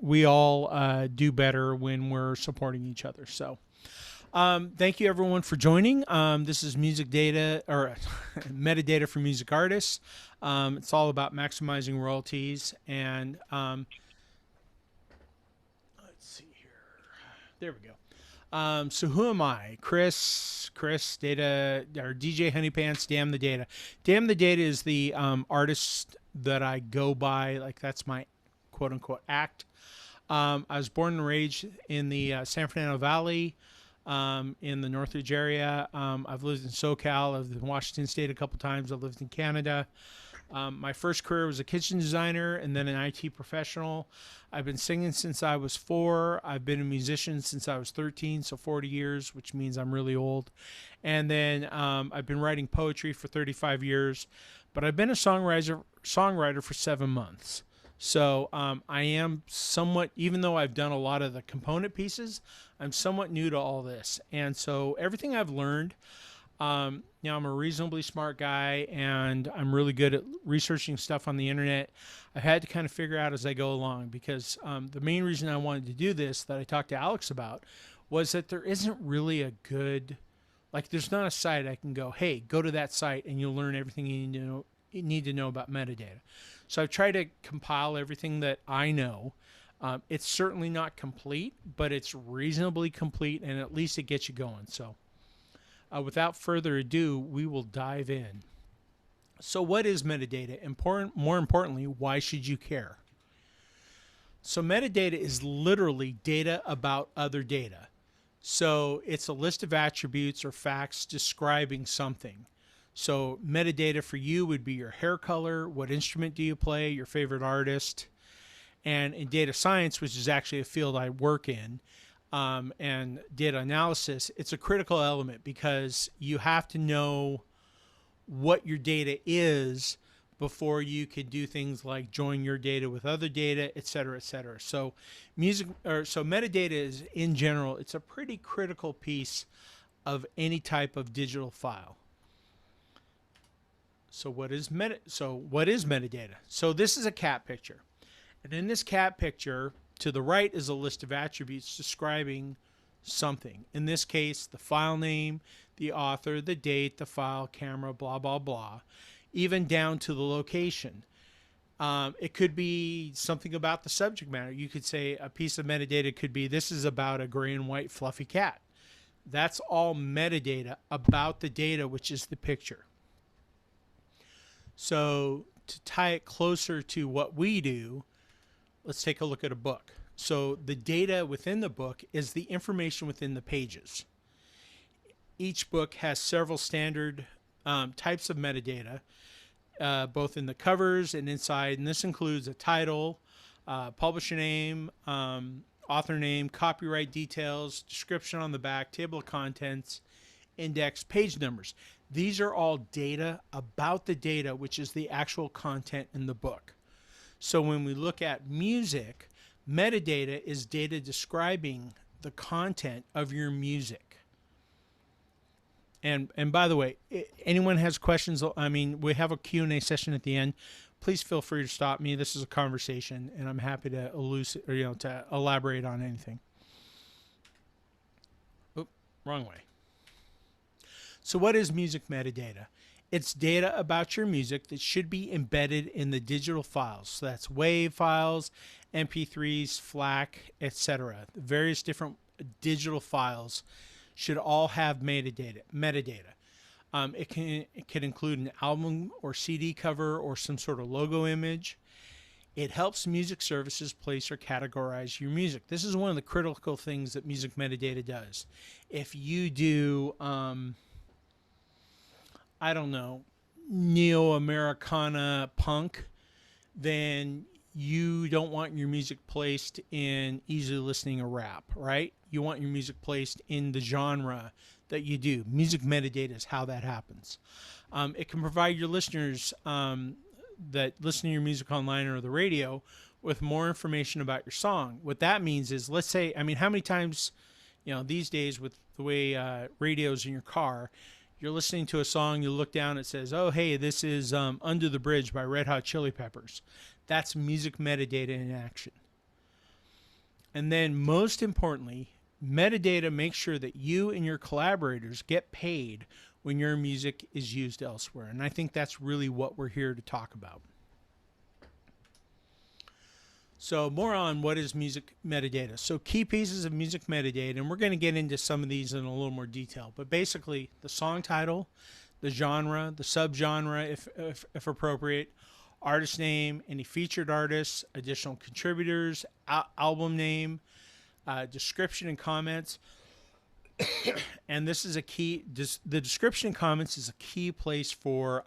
we all do better when we're supporting each other. So thank you everyone for joining. This is music data or metadata for music artists. It's all about maximizing royalties. And let's see here. There we go. So who am I? Chris, Data, or DJ Honeypants, Damn the Data. Damn the Data is the artist that I go by. Like, that's my quote unquote act. I was born and raised in the San Fernando Valley, in the Northridge area. I've lived in SoCal. I've lived in Washington State a couple times. I've lived in Canada. My first career was a kitchen designer and then an IT professional. I've been singing since I was 4. I've been a musician since I was 13, so 40 years, which means I'm really old. And then I've been writing poetry for 35 years, but I've been a songwriter for 7 months. So I am somewhat, even though I've done a lot of the component pieces, I'm somewhat new to all this. And so everything I've learned, I'm a reasonably smart guy and I'm really good at researching stuff on the internet. I've had to kind of figure out as I go along because the main reason I wanted to do this that I talked to Alex about was that there isn't really a good, like there's not a site I can go, hey, go to that site and you'll learn everything you need to know about metadata. So I've tried to compile everything that I know. It's certainly not complete, but it's reasonably complete and at least it gets you going. So without further ado, we will dive in. So what is metadata? More importantly, why should you care? So metadata is literally data about other data. So it's a list of attributes or facts describing something. So metadata for you would be your hair color, what instrument do you play, your favorite artist. And in data science, which is actually a field I work in, and data analysis, it's a critical element because you have to know what your data is before you could do things like join your data with other data, et cetera, et cetera. So metadata is, in general, it's a pretty critical piece of any type of digital file. So what is metadata? So this is a cat picture. And in this cat picture, to the right is a list of attributes describing something. In this case, the file name, the author, the date, the file, camera, blah, blah, blah, even down to the location. It could be something about the subject matter. You could say a piece of metadata could be, this is about a gray and white fluffy cat. That's all metadata about the data, which is the picture. So to tie it closer to what we do, let's take a look at a book. So the data within the book is the information within the pages. Each book has several standard types of metadata, both in the covers and inside, and this includes a title, publisher name, author name, copyright details, description on the back, table of contents, index, page numbers. These are all data about the data, which is the actual content in the book. So when we look at music, metadata is data describing the content of your music. And by the way, anyone has questions, I mean, we have a Q&A session at the end. Please feel free to stop me. This is a conversation, and I'm happy to to elaborate on anything. Oop, wrong way. So what is music metadata? It's data about your music that should be embedded in the digital files. So that's WAV files, MP3s, FLAC, etc. The various different digital files should all have metadata. It can include an album or CD cover or some sort of logo image. It helps music services place or categorize your music. This is one of the critical things that music metadata does. If you do I don't know, neo-Americana punk, then you don't want your music placed in easily listening or rap, right? You want your music placed in the genre that you do. Music metadata is how that happens. It can provide your listeners that listen to your music online or the radio with more information about your song. What that means is, let's say, I mean, how many times, these days with the way radio's in your car, you're listening to a song, you look down, it says, oh, hey, this is Under the Bridge by Red Hot Chili Peppers. That's music metadata in action. And then most importantly, metadata makes sure that you and your collaborators get paid when your music is used elsewhere. And I think that's really what we're here to talk about. So more on what is music metadata. So key pieces of music metadata, and we're going to get into some of these in a little more detail, but basically the song title, the genre, the subgenre if appropriate, artist name, any featured artists, additional contributors, album name, description and comments. And this is a key, the description and comments is a key place for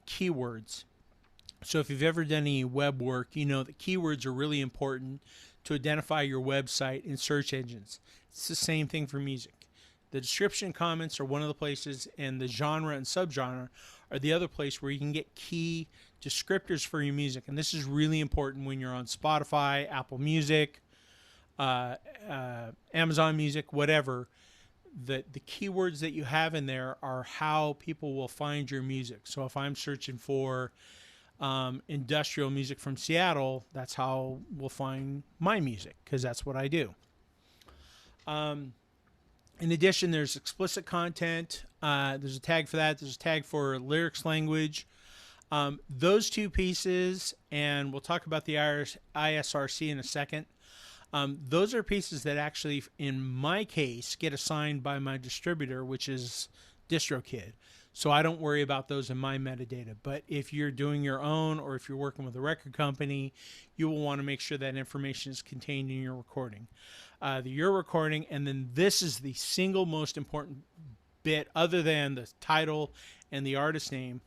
keywords. So if you've ever done any web work, you know that keywords are really important to identify your website in search engines. It's the same thing for music. The description and comments are one of the places, and the genre and subgenre are the other place where you can get key descriptors for your music. And this is really important when you're on Spotify, Apple Music, Amazon Music, whatever. The keywords that you have in there are how people will find your music. So if I'm searching for industrial music from Seattle, that's how we'll find my music, because that's what I do. In addition, there's explicit content. There's a tag for that. There's a tag for lyrics language. Those two pieces, and we'll talk about the ISRC in a second. Those are pieces that actually, in my case, get assigned by my distributor, which is DistroKid. So I don't worry about those in my metadata. But if you're doing your own, or if you're working with a record company, you will want to make sure that information is contained in your recording. Your recording, and then this is the single most important bit, other than the title and the artist name.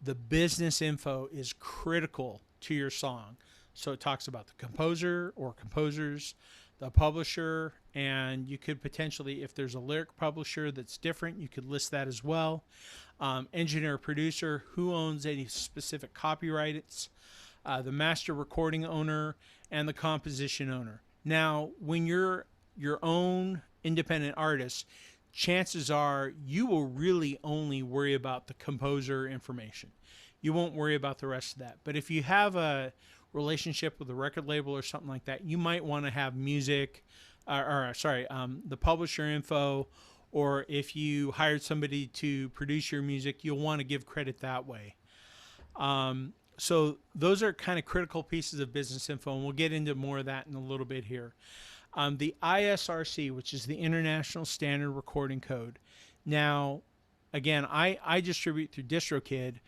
The business info is critical to your song. So it talks about the composer or composers, the publisher, and you could potentially, if there's a lyric publisher that's different, you could list that as well. Engineer, producer, who owns any specific copyrights, the master recording owner, and the composition owner. Now, when you're your own independent artist, chances are you will really only worry about the composer information. You won't worry about the rest of that. But if you have a relationship with a record label or something like that, you might want to have music, the publisher info, or if you hired somebody to produce your music, you'll want to give credit that way. So those are kind of critical pieces of business info, and we'll get into more of that in a little bit here. The ISRC, which is the International Standard Recording Code. Now, again, I distribute through DistroKid.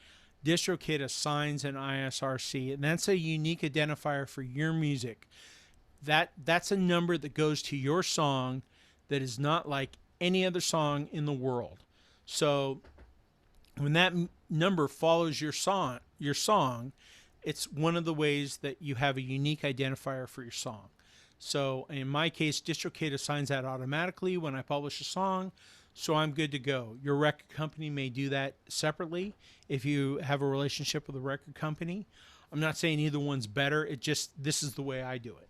DistroKid assigns an ISRC, and that's a unique identifier for your music. That's a number that goes to your song that is not like any other song in the world. So when that number follows your song, it's one of the ways that you have a unique identifier for your song. So in my case, DistroKid assigns that automatically when I publish a song, so I'm good to go. Your record company may do that separately if you have a relationship with a record company. I'm not saying either one's better. This is the way I do it.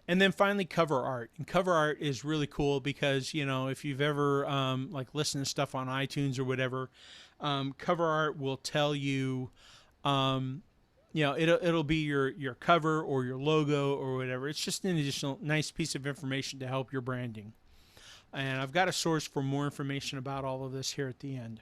And then finally, cover art. And cover art is really cool because, you know, if you've ever listened to stuff on iTunes or whatever, cover art will tell you, it'll be your cover or your logo or whatever. It's just an additional nice piece of information to help your branding. And I've got a source for more information about all of this here at the end.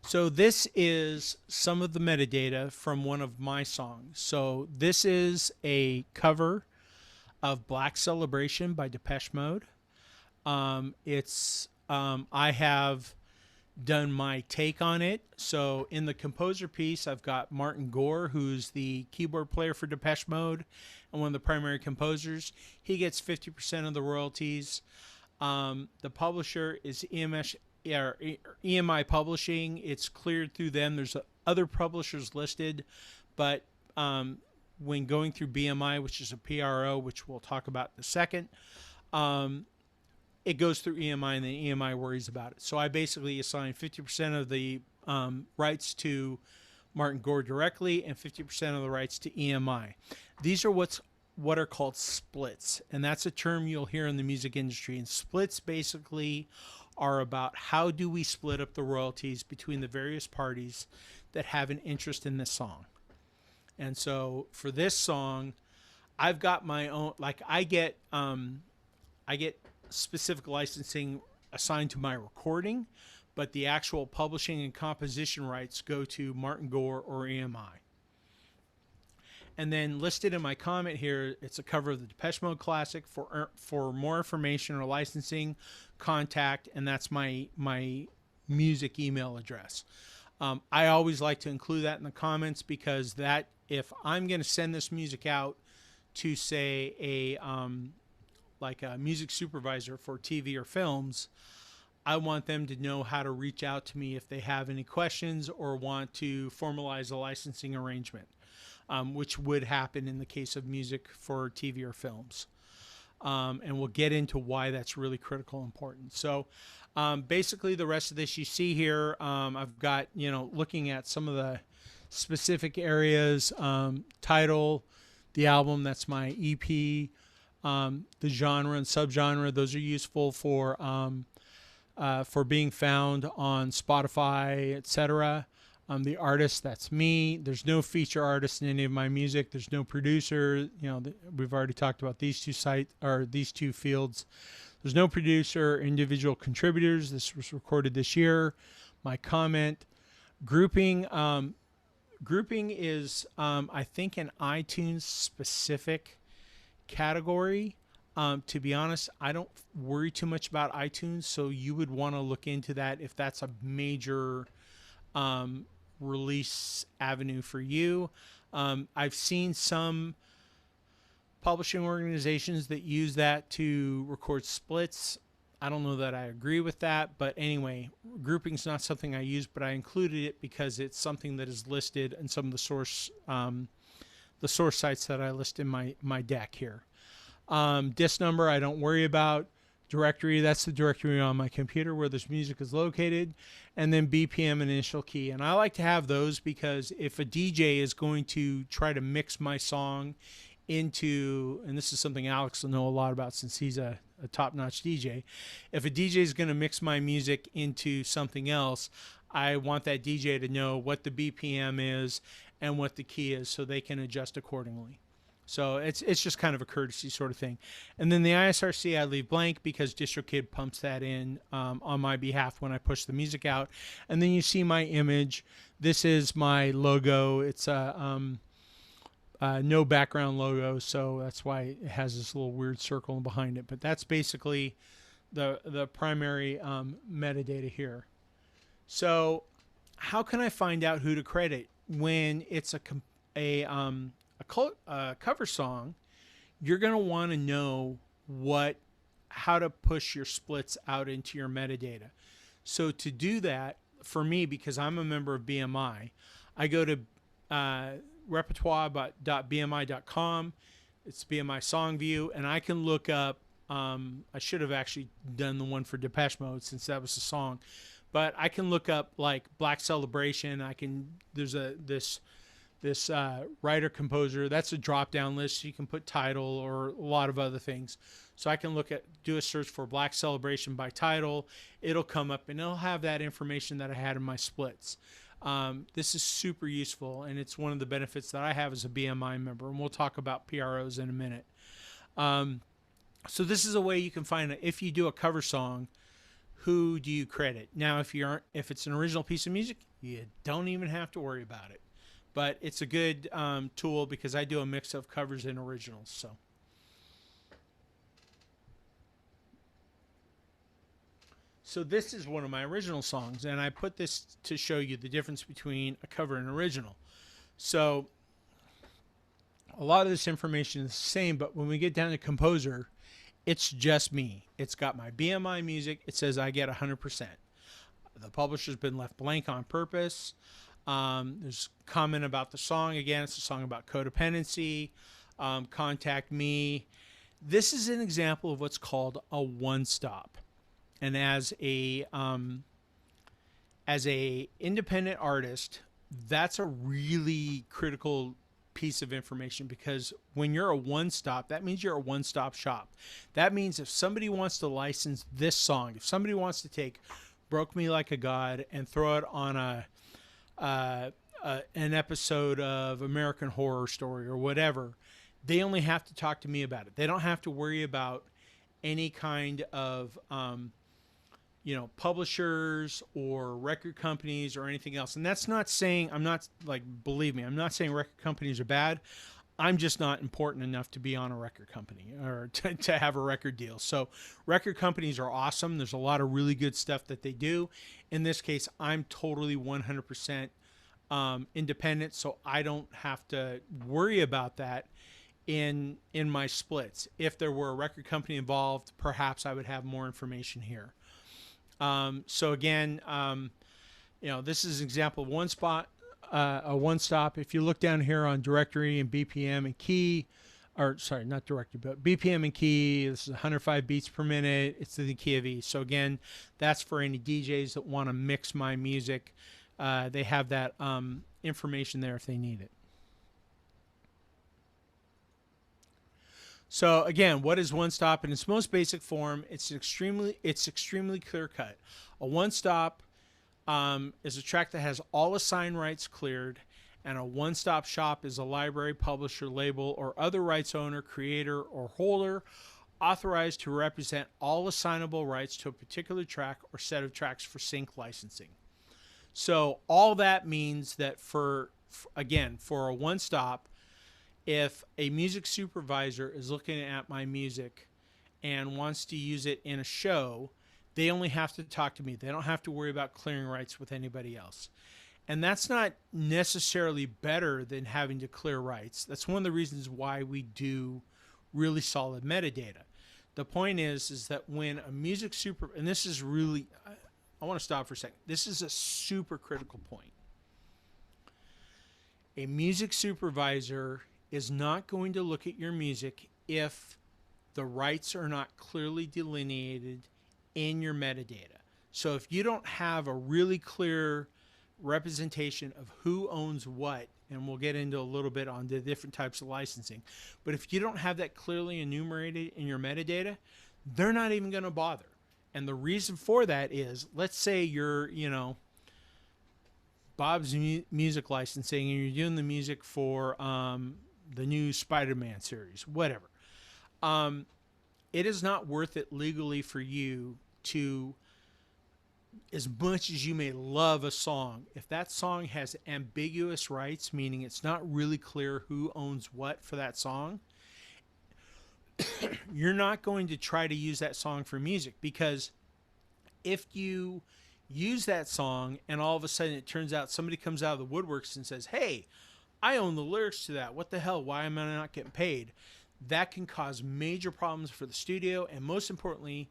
So this is some of the metadata from one of my songs. So this is a cover of Black Celebration by Depeche Mode. I have done my take on it. So in the composer piece, I've got Martin Gore, who's the keyboard player for Depeche Mode and one of the primary composers. He gets 50% of the royalties. The publisher is EMI Publishing. It's cleared through them. There's other publishers listed, but when going through BMI, which is a PRO, which we'll talk about in a second, it goes through EMI, and then EMI worries about it. So I basically assign 50% of the rights to Martin Gore directly and 50% of the rights to EMI. These are what are called splits, and that's a term you'll hear in the music industry. And splits basically are about how do we split up the royalties between the various parties that have an interest in this song. And so for this song, I've got my own, like I get specific licensing assigned to my recording, but the actual publishing and composition rights go to Martin Gore or EMI. And then listed in my comment here, it's a cover of the Depeche Mode classic. For more information or licensing, contact, and that's my music email address. I always like to include that in the comments, because that, if I'm going to send this music out to, say, like a music supervisor for TV or films, I want them to know how to reach out to me if they have any questions or want to formalize a licensing arrangement, which would happen in the case of music for TV or films. And we'll get into why that's really critical and important. So basically the rest of this you see here, I've got, looking at some of the specific areas, title, the album, that's my EP, the genre and subgenre, those are useful for being found on Spotify, etc. The artist, that's me. There's no feature artist in any of my music. There's no producer. We've already talked about these two fields. There's no producer, individual contributors. This was recorded this year. My comment, grouping. Grouping is, I think, an iTunes specific category. To be honest, I don't worry too much about iTunes, so you would want to look into that if that's a major release avenue for you. I've seen some publishing organizations that use that to record splits. I don't know that I agree with that, but anyway, grouping is not something I use, but I included it because it's something that is listed in some of the source sites that I list in my deck here. Disk number, I don't worry about. Directory, that's the directory on my computer where this music is located. And then BPM and initial key. And I like to have those because if a DJ is going to try to mix my song into, and this is something Alex will know a lot about since he's a top-notch DJ. If a DJ is going to mix my music into something else, I want that DJ to know what the BPM is and what the key is so they can adjust accordingly. So it's just kind of a courtesy sort of thing. And then the Isrc I leave blank because DistroKid pumps that in on my behalf when I push the music out. And then you see my image. This is my logo. It's a no background logo, so that's why it has this little weird circle behind it. But that's basically the primary metadata here. So how can I find out who to credit when it's a cover song? You're going to want to know how to push your splits out into your metadata. So to do that, for me, because I'm a member of BMI, I go to repertoire.bmi.com. It's BMI song view, and I can look up. I should have actually done the one for Depeche Mode since that was the song, but I can look up like Black Celebration. There's this writer composer. That's a drop down list. You can put title or a lot of other things. So I can do a search for Black Celebration by title. It'll come up and it'll have that information that I had in my splits. This is super useful, and it's one of the benefits that I have as a BMI member, and we'll talk about PROs in a minute. So this is a way you can find if you do a cover song, who do you credit? Now, if it's an original piece of music, you don't even have to worry about it. But it's a good tool because I do a mix of covers and originals. So this is one of my original songs, and I put this to show you the difference between a cover and original. So a lot of this information is the same, but when we get down to composer, it's just me. It's got my BMI music. It says I get 100%. The publisher's been left blank on purpose. There's comment about the song. Again, it's a song about codependency. Contact me. This is an example of what's called a one-stop. And as a independent artist, that's a really critical piece of information, because when you're a one-stop, that means you're a one-stop shop. That means if somebody wants to license this song, if somebody wants to take Broke Me Like a God and throw it on an episode of American Horror Story or whatever, they only have to talk to me about it. They don't have to worry about any kind of publishers or record companies or anything else. And that's not saying, believe me, I'm not saying record companies are bad. I'm just not important enough to be on a record company or to have a record deal. So record companies are awesome. There's a lot of really good stuff that they do. In this case, I'm totally 100% independent, so I don't have to worry about that in my splits. If there were a record company involved, perhaps I would have more information here. So again, this is an example of a one-stop. If you look down here on directory and BPM and key, or sorry, not directory, but BPM and key, this is 105 beats per minute. It's the key of E. So again, that's for any DJs that want to mix my music. They have that information there if they need it. So again, what is one stop? In its most basic form, it's extremely clear cut. A one stop is a track that has all assigned rights cleared, and a one stop shop is a library, publisher, label, or other rights owner, creator, or holder authorized to represent all assignable rights to a particular track or set of tracks for sync licensing. So all that means that for a one stop, if a music supervisor is looking at my music and wants to use it in a show, they only have to talk to me. They don't have to worry about clearing rights with anybody else. And that's not necessarily better than having to clear rights. That's one of the reasons why we do really solid metadata. The point is that when a music and this is really, I want to stop for a second. This is a super critical point. A music supervisor is not going to look at your music if the rights are not clearly delineated in your metadata. So if you don't have a really clear representation of who owns what, and we'll get into a little bit on the different types of licensing, but if you don't have that clearly enumerated in your metadata, they're not even going to bother. And the reason for that is, let's say you're, Bob's Music Licensing, and you're doing the music for the new Spider-Man series, whatever. It is not worth it legally for you to, as much as you may love a song, if that song has ambiguous rights, meaning it's not really clear who owns what for that song, you're not going to try to use that song for music, because if you use that song and all of a sudden it turns out somebody comes out of the woodworks and says, hey, I own the lyrics to that. What the hell? Why am I not getting paid? That can cause major problems for the studio, and most importantly,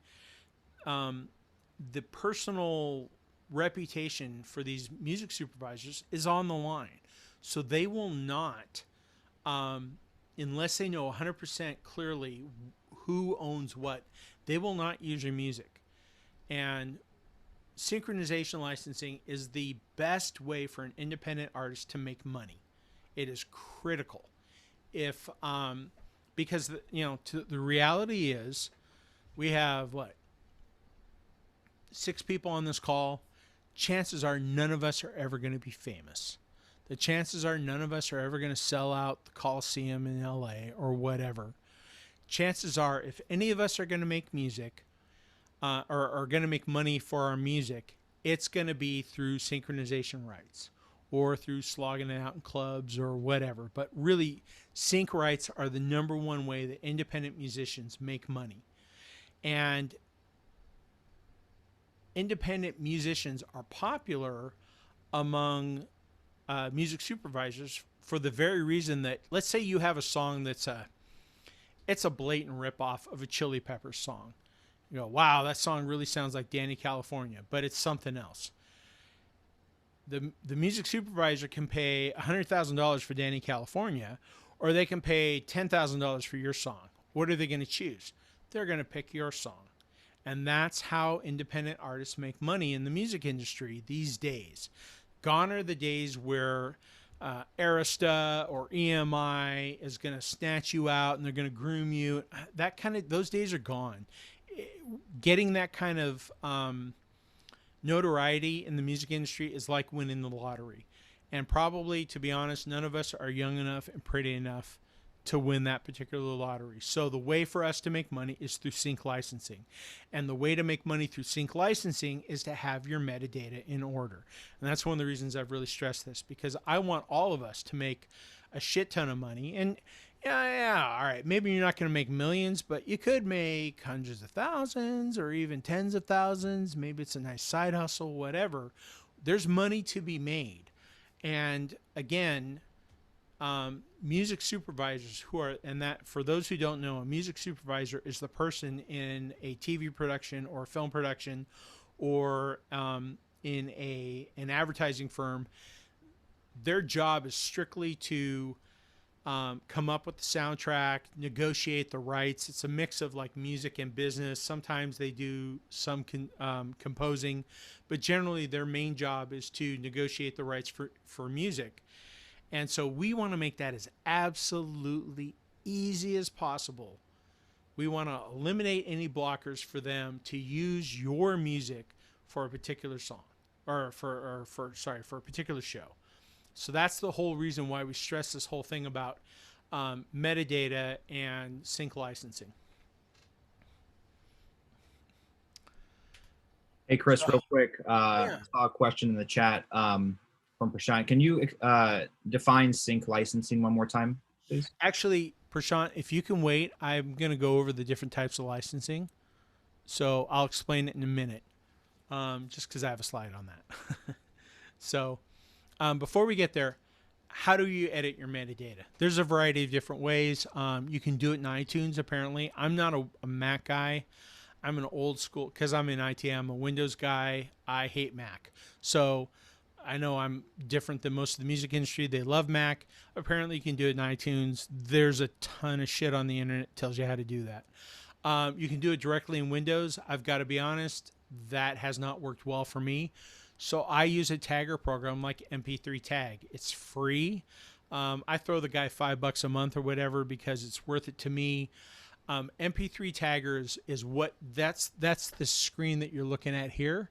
the personal reputation for these music supervisors is on the line. So they will not, unless they know 100% clearly who owns what, they will not use your music. And synchronization licensing is the best way for an independent artist to make money. It is critical. If because the reality is, we have 6 people on this call. Chances are none of us are ever going to be famous. The chances are none of us are ever going to sell out the Coliseum in LA or whatever. Chances are, if any of us are going to make music or are going to make money for our music, it's going to be through synchronization rights or through slogging it out in clubs or whatever. But really, sync rights are the number one way that independent musicians make money. And independent musicians are popular among music supervisors for the very reason that, let's say you have a song that's it's a blatant ripoff of a Chili Peppers song. You go, wow, that song really sounds like Danny California, but it's something else. The music supervisor can pay $100,000 for Danny California, or they can pay $10,000 for your song. What are they going to choose? They're going to pick your song. And that's how independent artists make money in the music industry these days. Gone are the days where Arista or EMI is going to snatch you out and they're going to groom you. Those days are gone. Getting that kind of notoriety in the music industry is like winning the lottery. And probably, to be honest, none of us are young enough and pretty enough to win that particular lottery. So the way for us to make money is through sync licensing. And the way to make money through sync licensing is to have your metadata in order. And that's one of the reasons I've really stressed this, because I want all of us to make a shit ton of money. And yeah, all right, maybe you're not going to make millions, but you could make hundreds of thousands or even tens of thousands. Maybe it's a nice side hustle, whatever. There's money to be made. And again, music supervisors and that for those who don't know, a music supervisor is the person in a TV production or film production or in an advertising firm. Their job is strictly to come up with the soundtrack, negotiate the rights. It's a mix of like music and business. Sometimes they do some composing, but generally their main job is to negotiate the rights for music. And so we want to make that as absolutely easy as possible. We want to eliminate any blockers for them to use your music for a particular song or for a particular show. So that's the whole reason why we stress this whole thing about metadata and sync licensing. Hey, Chris, real quick. I saw a question in the chat from Prashant. Can you define sync licensing one more time, please? Actually, Prashant, if you can wait, I'm going to go over the different types of licensing. So I'll explain it in a minute, just because I have a slide on that. So before we get there, how do you edit your metadata? There's a variety of different ways. You can do it in iTunes, apparently. I'm not a Mac guy. I'm an old school, because I'm in IT, I'm a Windows guy. I hate Mac. So I know I'm different than most of the music industry. They love Mac. Apparently you can do it in iTunes. There's a ton of shit on the internet that tells you how to do that. You can do it directly in Windows. I've got to be honest, that has not worked well for me. So I use a tagger program like MP3 Tag. It's free. I throw the guy $5 a month or whatever because it's worth it to me. MP3 Tagger is what that's the screen that you're looking at here,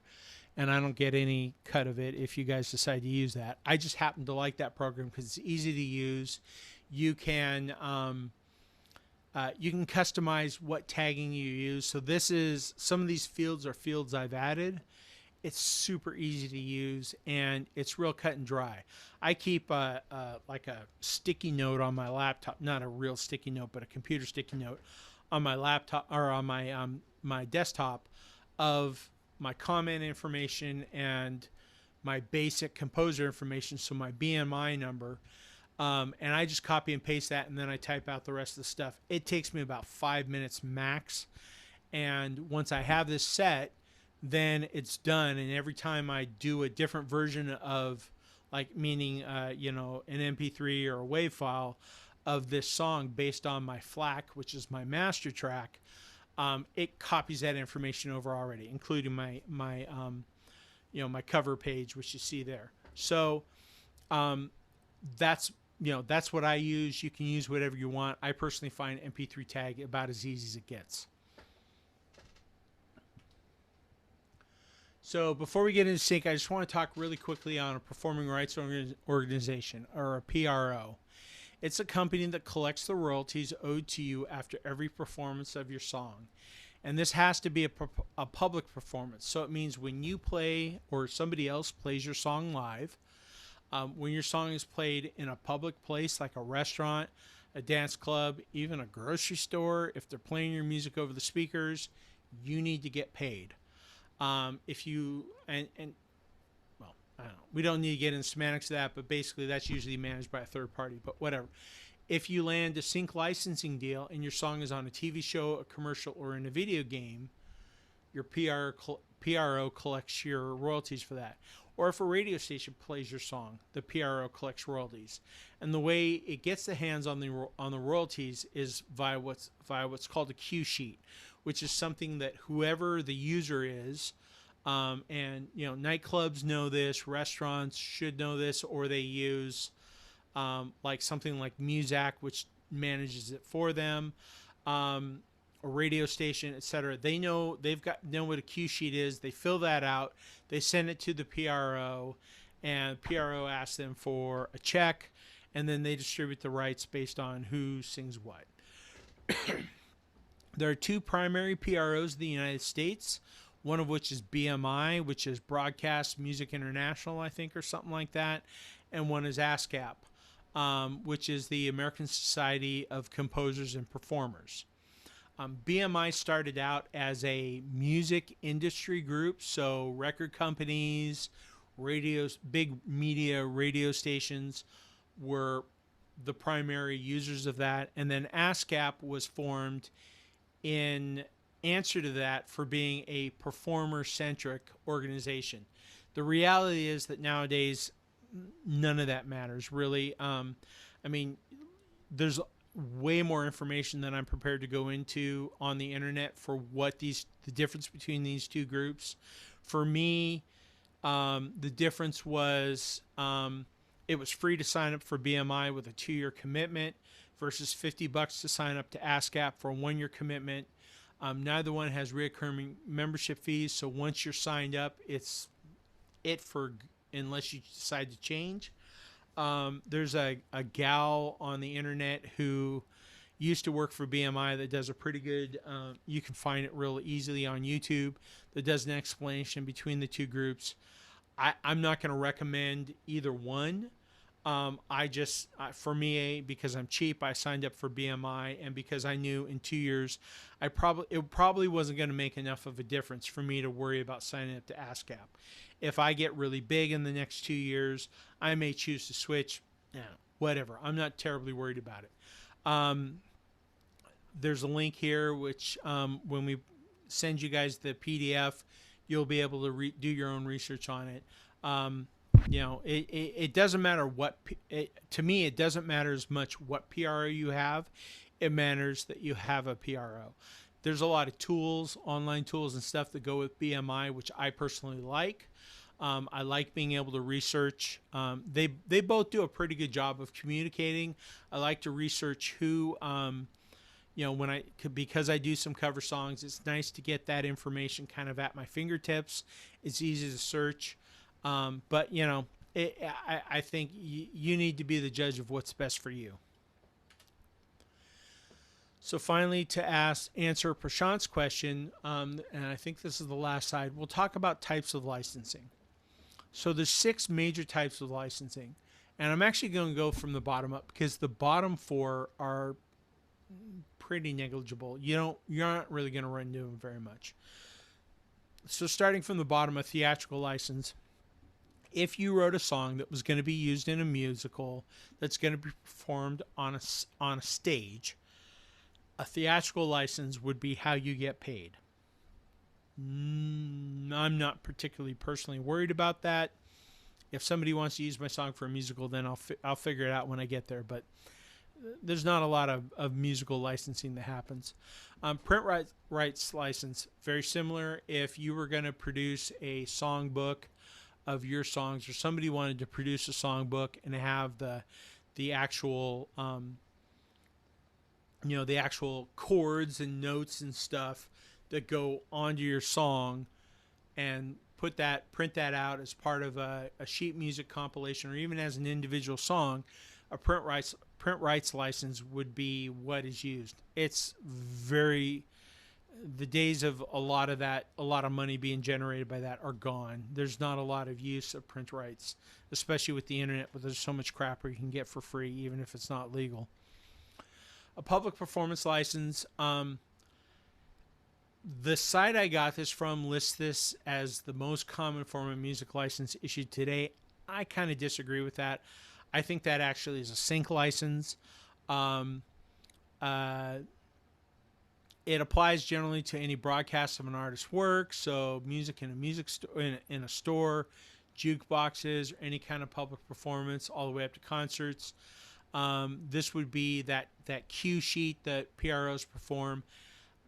and I don't get any cut of it if you guys decide to use that. I just happen to like that program because it's easy to use. You can customize what tagging you use. So some of these fields are fields I've added. It's super easy to use and it's real cut and dry. I keep like a sticky note on my laptop, not a real sticky note, but a computer sticky note on my laptop or on my desktop of my comment information and my basic composer information. So my BMI number, and I just copy and paste that and then I type out the rest of the stuff. It takes me about 5 minutes max. And once I have this set, then it's done. And every time I do a different version of, like, meaning, an MP3 or a WAV file of this song based on my FLAC, which is my master track, it copies that information over already, including my cover page, which you see there. So that's what I use. You can use whatever you want. I personally find MP3 Tag about as easy as it gets. So before we get into sync, I just want to talk really quickly on a performing rights organization, or a PRO. It's a company that collects the royalties owed to you after every performance of your song. And this has to be a public performance. So it means when you play or somebody else plays your song live, when your song is played in a public place like a restaurant, a dance club, even a grocery store, if they're playing your music over the speakers, you need to get paid. Well, I don't know. We don't need to get into semantics of that, but basically that's usually managed by a third party, but whatever. If you land a sync licensing deal and your song is on a TV show, a commercial, or in a video game, your PRO collects your royalties for that. Or if a radio station plays your song, the PRO collects royalties. And the way it gets the hands on the royalties is via what's called a cue sheet, which is something that whoever the user is, and nightclubs know this, restaurants should know this, or they use like something like Muzak, which manages it for them, a radio station, etc. They've know what a cue sheet is. They fill that out. They send it to the PRO, and PRO asks them for a check, and then they distribute the rights based on who sings what. There are two primary PROs in the United States, one of which is BMI, which is Broadcast Music International, I think, or something like that, and one is ASCAP, which is the American Society of Composers and Performers. BMI started out as a music industry group, so record companies, radios, big media radio stations were the primary users of that, and then ASCAP was formed in answer to that for being a performer-centric organization. The reality is that nowadays none of that matters really. I mean, there's way more information than I'm prepared to go into on the internet for what the difference between these two groups. For me, the difference was it was free to sign up for BMI with a 2-year commitment versus $50 to sign up to ASCAP for a 1-year commitment. Neither one has recurring membership fees, so once you're signed up, it's it for unless you decide to change. There's a gal on the internet who used to work for BMI that does a pretty good, you can find it real easily on YouTube, that does an explanation between the two groups. I'm not going to recommend either one. For me, because I'm cheap, I signed up for BMI, and because I knew in 2 years, it probably wasn't going to make enough of a difference for me to worry about signing up to ASCAP. If I get really big in the next 2 years, I may choose to switch. Whatever. I'm not terribly worried about it. There's a link here, which when we send you guys the PDF, you'll be able to do your own research on it. It doesn't matter to me, it doesn't matter as much what PRO you have. It matters that you have a PRO. There's a lot of tools, online tools and stuff that go with BMI, which I personally like. I like being able to research. They both do a pretty good job of communicating. I like to research who, because I do some cover songs, it's nice to get that information kind of at my fingertips. It's easy to search. But I think you need to be the judge of what's best for you. So finally, to answer Prashant's question, and I think this is the last slide, we'll talk about types of licensing. So there's 6 major types of licensing, and I'm actually going to go from the bottom up because the bottom 4 are pretty negligible. You're not really going to run into them very much. So starting from the bottom, a theatrical license. If you wrote a song that was going to be used in a musical that's going to be performed on a stage, a theatrical license would be how you get paid. I'm not particularly personally worried about that. If somebody wants to use my song for a musical, then I'll figure it out when I get there. But there's not a lot of musical licensing that happens. Print rights license, very similar. If you were going to produce a songbook of your songs, or somebody wanted to produce a songbook and have the actual the actual chords and notes and stuff that go onto your song, and print that out as part of a sheet music compilation, or even as an individual song, a print rights license would be what is used. It's the days of a lot of money being generated by that are gone. There's not a lot of use of print rights, especially with the internet, but there's so much crap you can get for free, even if it's not legal. A public performance license, the site I got this from lists this as the most common form of music license issued today. I kind of disagree with that. I think that actually is a sync license. It applies generally to any broadcast of an artist's work, so music in a store, jukeboxes, or any kind of public performance, all the way up to concerts. This would be that cue sheet that PROs perform.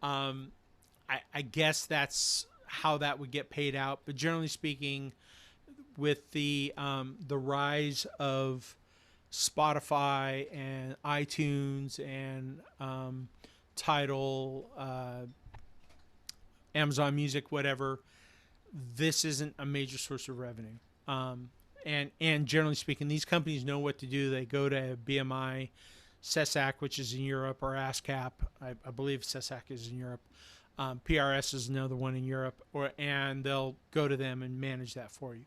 I guess that's how that would get paid out. But generally speaking, with the rise of Spotify and iTunes and Tidal, Amazon Music, whatever, this isn't a major source of revenue. And generally speaking, these companies know what to do. They go to BMI, SESAC, which is in Europe, or ASCAP. I believe SESAC is in Europe. PRS is another one in Europe, and they'll go to them and manage that for you.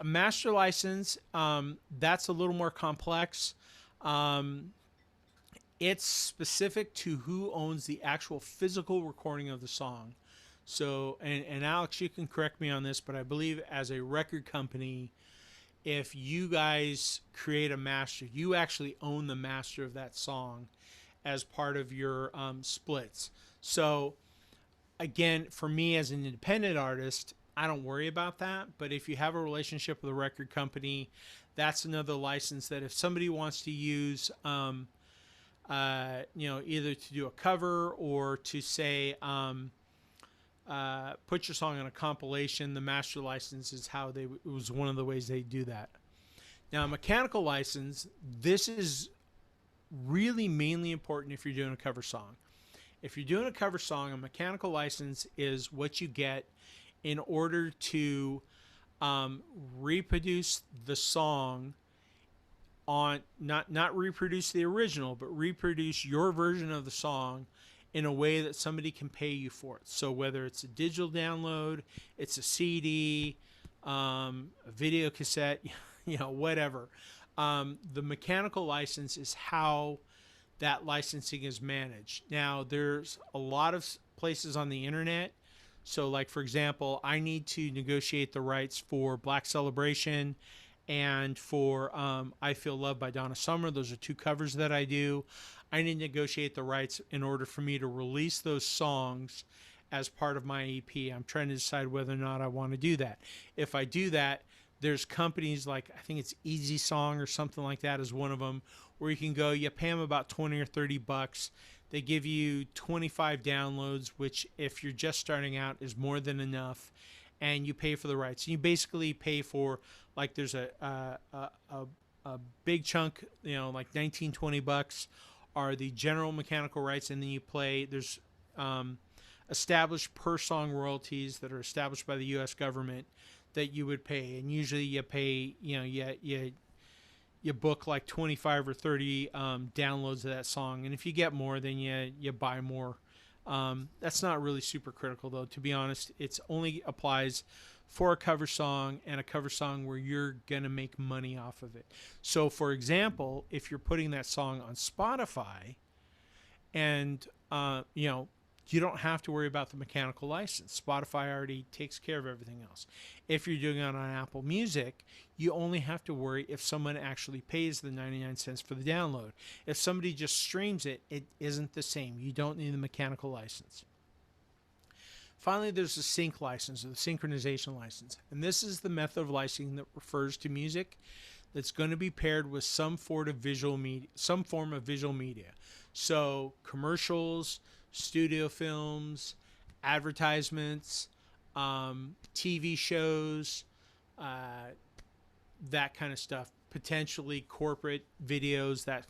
Master license, that's a little more complex. It's specific to who owns the actual physical recording of the song. So, and Alex, you can correct me on this, but I believe as a record company, if you guys create a master, you actually own the master of that song as part of your splits. So, again, for me as an independent artist, I don't worry about that. But if you have a relationship with a record company, that's another license that if somebody wants to use, either to do a cover or to say, put your song on a compilation, the master license is how it was one of the ways they do that. Now, a mechanical license, this is really mainly important if you're doing a cover song. If you're doing a cover song, a mechanical license is what you get in order to reproduce the song on, not reproduce the original, but reproduce your version of the song in a way that somebody can pay you for it. So whether it's a digital download, it's a CD, a video cassette, whatever. The mechanical license is how that licensing is managed. Now, there's a lot of places on the internet. So, like, for example, I need to negotiate the rights for Black Celebration and for I Feel Loved by Donna Summer. Those are two covers that I do. I need to negotiate the rights in order for me to release those songs as part of my EP. I'm trying to decide whether or not I want to do that. If I do that, there's companies like, I think it's Easy Song or something like that is one of them, where you can go, you pay them about 20 or 30 bucks. They give you 25 downloads, which if you're just starting out is more than enough, and you pay for the rights. And you basically pay for, like, there's a big chunk, like 19, 20 bucks are the general mechanical rights, and then you play, there's established per song royalties that are established by the U.S. government that you would pay. And usually you pay, you book like 25 or 30 downloads of that song, and if you get more, then you buy more. That's not really super critical, though, to be honest. It's only applies for a cover song and a cover song where you're gonna make money off of it. So, for example, if you're putting that song on Spotify, and you don't have to worry about the mechanical license. Spotify already takes care of everything else. If you're doing it on Apple Music, you only have to worry if someone actually pays the 99 cents for the download. If somebody just streams it, it isn't the same. You don't need the mechanical license. Finally, there's the sync license, or the synchronization license. And this is the method of licensing that refers to music that's going to be paired with some form of visual media. So commercials, studio films, advertisements, TV shows, that kind of stuff, potentially corporate videos, that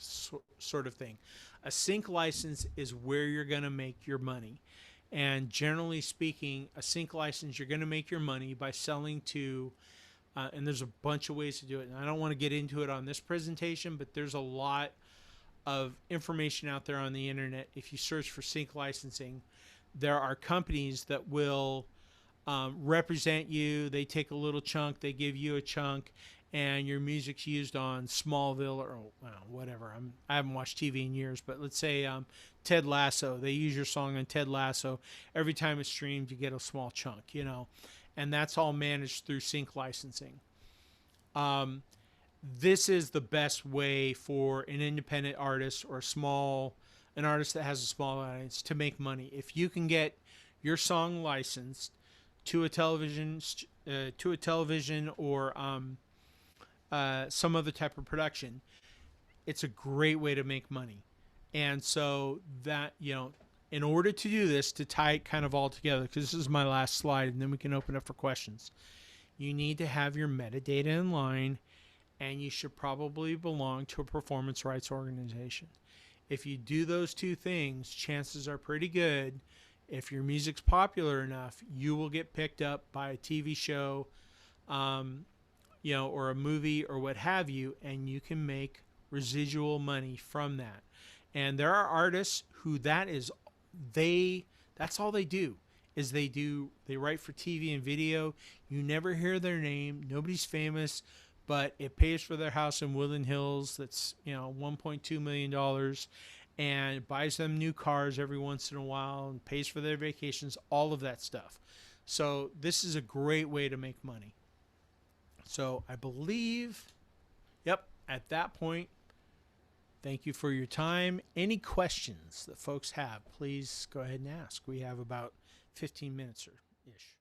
sort of thing. A sync license is where you're going to make your money. And generally speaking, a sync license, you're going to make your money by selling to, and there's a bunch of ways to do it. And I don't want to get into it on this presentation, but there's a lot of information out there on the internet. If you search for sync licensing, there are companies that will represent you. They take a little chunk, they give you a chunk, and your music's used on Smallville or whatever. I haven't watched TV in years, but let's say Ted Lasso. They use your song on Ted Lasso. Every time it's streamed, you get a small chunk, and that's all managed through sync licensing. This is the best way for an independent artist or an artist that has a small audience to make money. If you can get your song licensed to a television or some other type of production, it's a great way to make money. And so that, in order to do this, to tie it kind of all together, because this is my last slide, and then we can open up for questions, you need to have your metadata in line, and you should probably belong to a performance rights organization. If you do those two things, chances are pretty good, if your music's popular enough, you will get picked up by a TV show, or a movie or what have you, and you can make residual money from that. And there are artists who that's all they do is they write for TV and video. You never hear their name. Nobody's famous, but it pays for their house in Woodland Hills. That's, $1.2 million, and buys them new cars every once in a while and pays for their vacations, all of that stuff. So this is a great way to make money. So I believe, at that point, thank you for your time. Any questions that folks have, please go ahead and ask. We have about 15 minutes or ish.